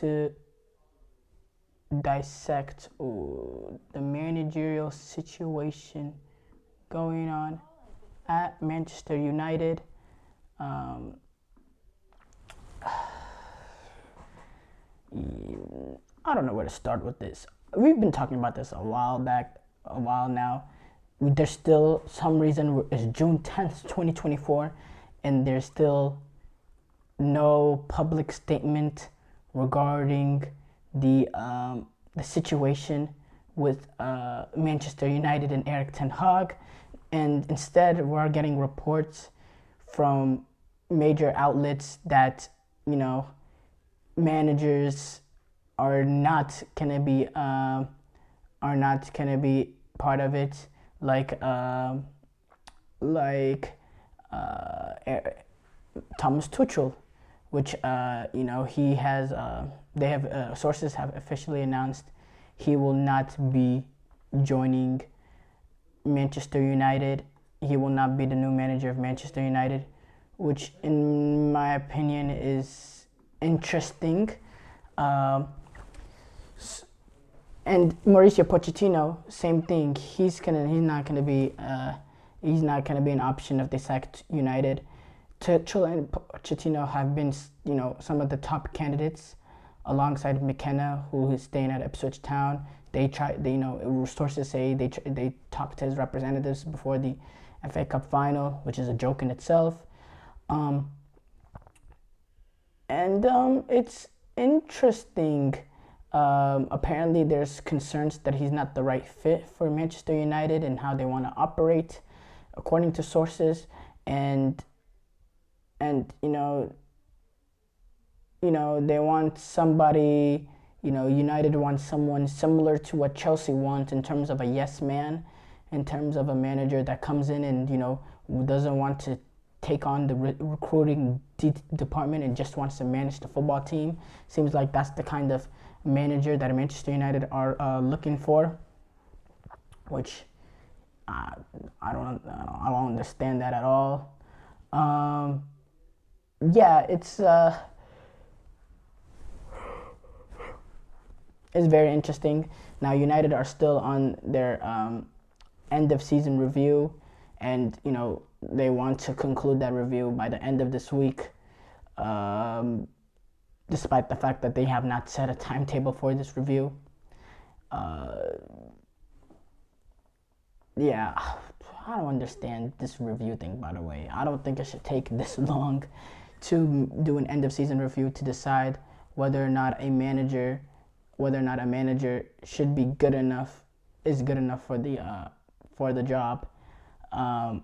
to dissect the managerial situation going on at Manchester United. I don't know where to start with this. We've been talking about this a while now. There's still some reason it's June 10th, 2024, and there's still no public statement regarding the situation with Manchester United and Erik ten Hag, and instead we're getting reports from major outlets that managers are not gonna be part of it, like Thomas Tuchel, which he has sources have officially announced he will not be joining Manchester United. He will not be the new manager of Manchester United, which in my opinion is interesting. And Mauricio Pochettino, same thing. He's not gonna be an option if they sacked United. Tuchel and Pochettino have been, some of the top candidates, alongside McKenna, who is staying at Ipswich Town. Sources say they talked to his representatives before the FA Cup final, which is a joke in itself. It's interesting. Apparently, there's concerns that he's not the right fit for Manchester United and how they want to operate, according to sources. And they want somebody. United wants someone similar to what Chelsea wants in terms of a yes man, in terms of a manager that comes in and doesn't want to take on the recruiting department and just wants to manage the football team. Seems like that's the kind of manager that Manchester United are looking for, which I don't understand that at all. It's very interesting. Now United are still on their end of season review, and they want to conclude that review by the end of this week, despite the fact that they have not set a timetable for this review. I don't understand this review thing, by the way. I don't think it should take this long to do an end of season review to decide whether or not a manager should be good enough for the job. I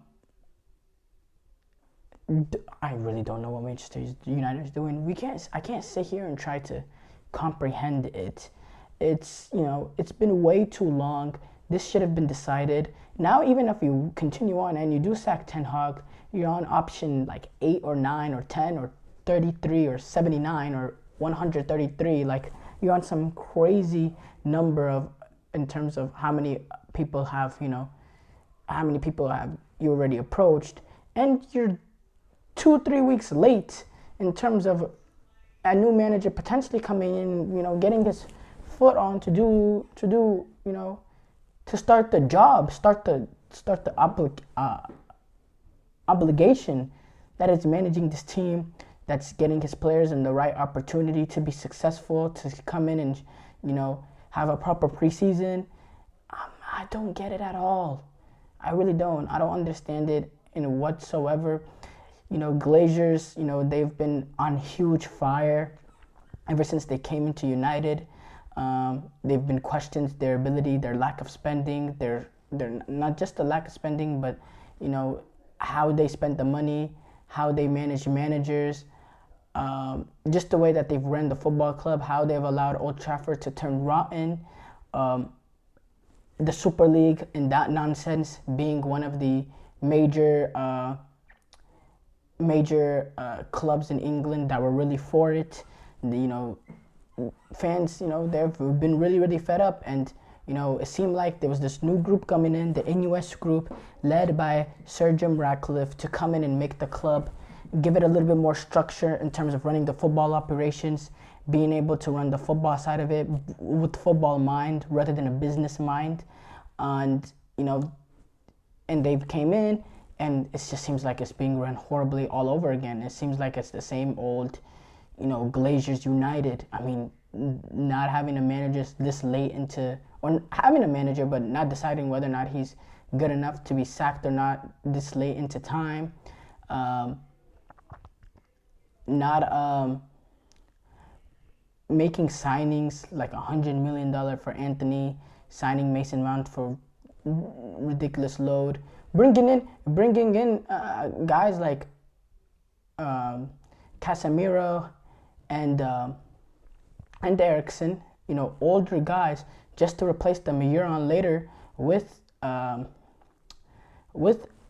really don't know what Manchester United is doing. I can't sit here and try to comprehend it. It's been way too long. This should have been decided. Now, even if you continue on and you do sack Ten Hag, you're on option like 8 or 9 or 10 or 33 or 79 or 133. Like, you're on some crazy number in terms of how many people have you already approached, and you're 2-3 weeks late in terms of a new manager potentially coming in, getting his foot on to start the job, start the obligation that is managing this team, that's getting his players in the right opportunity to be successful, to come in and have a proper preseason. I don't get it at all. I really don't. I don't understand it in whatsoever. Glazers, they've been on huge fire ever since they came into United. They've been questioned, their ability, their lack of spending, their not just the lack of spending, but how they spent the money, how they manage managers, just the way that they've run the football club, how they've allowed Old Trafford to turn rotten, the Super League and that nonsense being one of the major clubs in England that were really for it. Fans, they've been really, really fed up, and it seemed like there was this new group coming in, the NUS group, led by Sir Jim Ratcliffe, to come in and make the club, give it a little bit more structure in terms of running the football operations, being able to run the football side of it with football mind rather than a business mind. And, and they came in, and it just seems like it's being run horribly all over again. It seems like it's the same old, Glazers United. I mean, not having a manager this late into, or having a manager but not deciding whether or not he's good enough to be sacked or not this late into time. Not making signings like $100 million for Anthony, signing Mason Mount for ridiculous load, bringing in guys like Casemiro and Eriksen, older guys, just to replace them a year on later with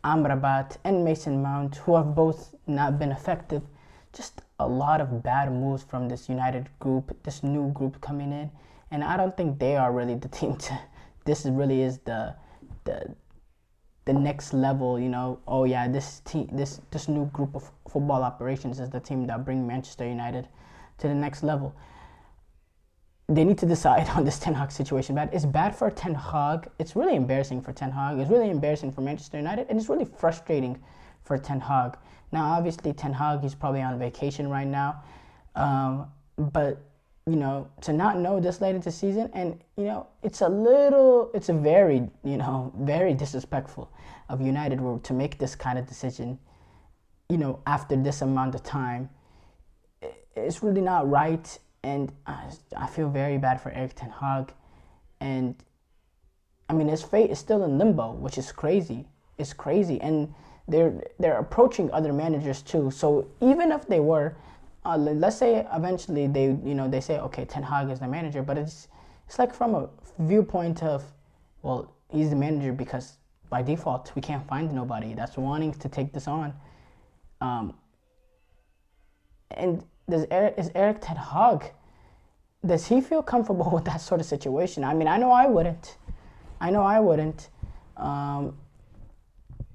Amrabat and Mason Mount, who have both not been effective. Just a lot of bad moves from this United group, this new group coming in, and I don't think they are really the team to. This really is the next level, Oh yeah, this team, this new group of football operations is the team that bring Manchester United to the next level. They need to decide on this Ten Hag situation. But it's bad for Ten Hag. It's really embarrassing for Ten Hag. It's really embarrassing for Manchester United, and it's really frustrating for Ten Hag. Now, obviously, Ten Hag, he's probably on vacation right now, but to not know this late into season, and it's a very very disrespectful of United to make this kind of decision, after this amount of time. It's really not right. And I feel very bad for Erik Ten Hag. And, I mean, his fate is still in limbo, which is crazy. It's crazy. And they're approaching other managers, too. So even if they were, let's say eventually they say, okay, Ten Hag is the manager. But it's like from a viewpoint of, well, he's the manager because by default we can't find nobody that's wanting to take this on. And is Erik Ten Hag, does he feel comfortable with that sort of situation? I mean, I know I wouldn't.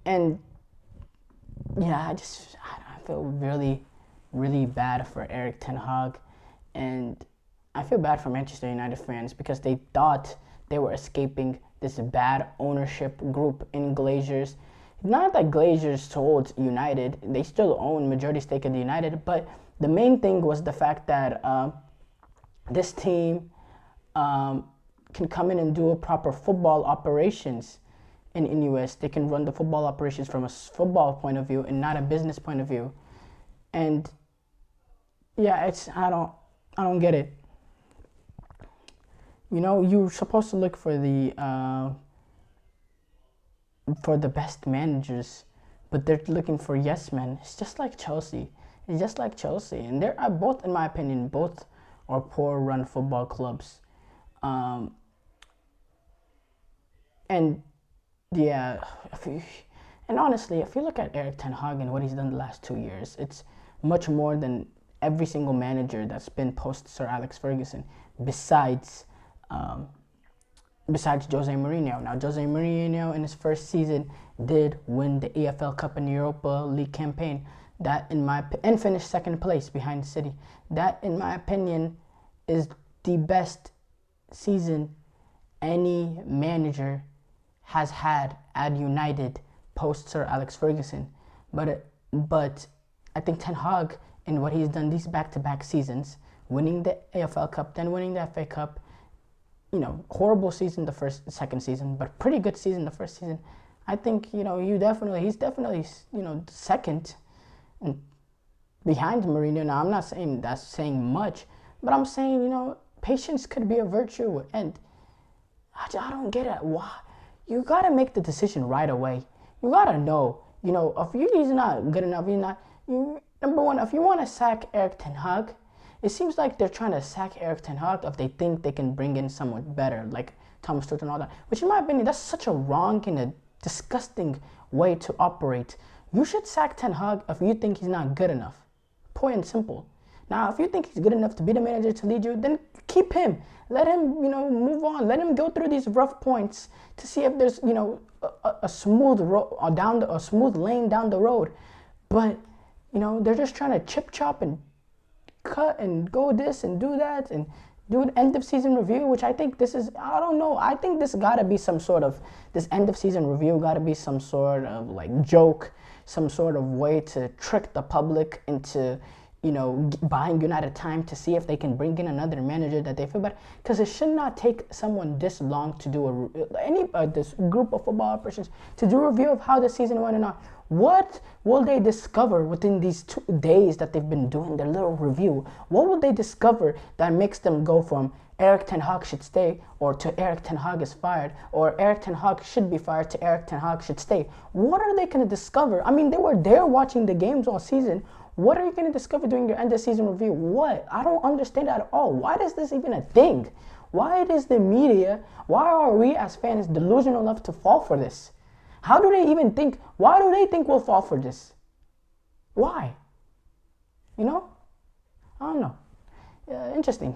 And yeah, I feel really, really bad for Erik Ten Hag. And I feel bad for Manchester United fans because they thought they were escaping this bad ownership group in Glazers. Not that Glazers sold United. They still own majority stake in the United, but the main thing was the fact that this team can come in and do a proper football operations in US. They can run the football operations from a football point of view and not a business point of view. And yeah, I don't get it. You're supposed to look for the best managers, but they're looking for yes men. It's just like Chelsea. And they're both, in my opinion, both are poor run football clubs. And yeah, and honestly, if you look at Erik Ten Hag and what he's done the last 2 years, it's much more than every single manager that's been post Sir Alex Ferguson, besides Jose Mourinho. Now, Jose Mourinho in his first season did win the EFL Cup and Europa League campaign. And finished second place behind City. That, in my opinion, is the best season any manager has had at United post Sir Alex Ferguson. But I think Ten Hag, in what he's done these back-to-back seasons, winning the AFL Cup, then winning the FA Cup, horrible season the second season, but pretty good season the first season. I think he's definitely second. And behind Mourinho. Now, I'm not saying that's saying much, but I'm saying, patience could be a virtue. And I don't get it. Why? You got to make the decision right away. You got to know, if he's not good enough, number one, if you want to sack Erik Ten Hag, it seems like they're trying to sack Erik Ten Hag if they think they can bring in someone better, like Thomas Tuchel and all that. Which, in my opinion, that's such a wrong and a disgusting way to operate. You should sack Ten Hag if you think he's not good enough. Point and simple. Now, if you think he's good enough to be the manager to lead you, then keep him. Let him, move on. Let him go through these rough points to see if there's, a smooth a smooth lane down the road. But, they're just trying to chip chop and cut and go this and do that and do an end of season review, which I think this is, I don't know, I think this gotta be some sort of, this end of season review gotta be some sort of like joke, some sort of way to trick the public into, you know, buying United time to see if they can bring in another manager that they feel better. Because it should not take someone this long to do this group of football operations to do a review of how the season went and on. What will they discover within these 2 days that they've been doing their little review? What will they discover that makes them go from Erik ten Hag should stay, or to Erik ten Hag is fired, or Erik ten Hag should be fired to Erik ten Hag should stay? What are they going to discover? I mean, they were there watching the games all season. What are you going to discover during your end of season review? What? I don't understand at all. Why is this even a thing? Why is the media, why are we as fans delusional enough to fall for this? How do they even think, why do they think we'll fall for this? Why? You know? I don't know. Interesting.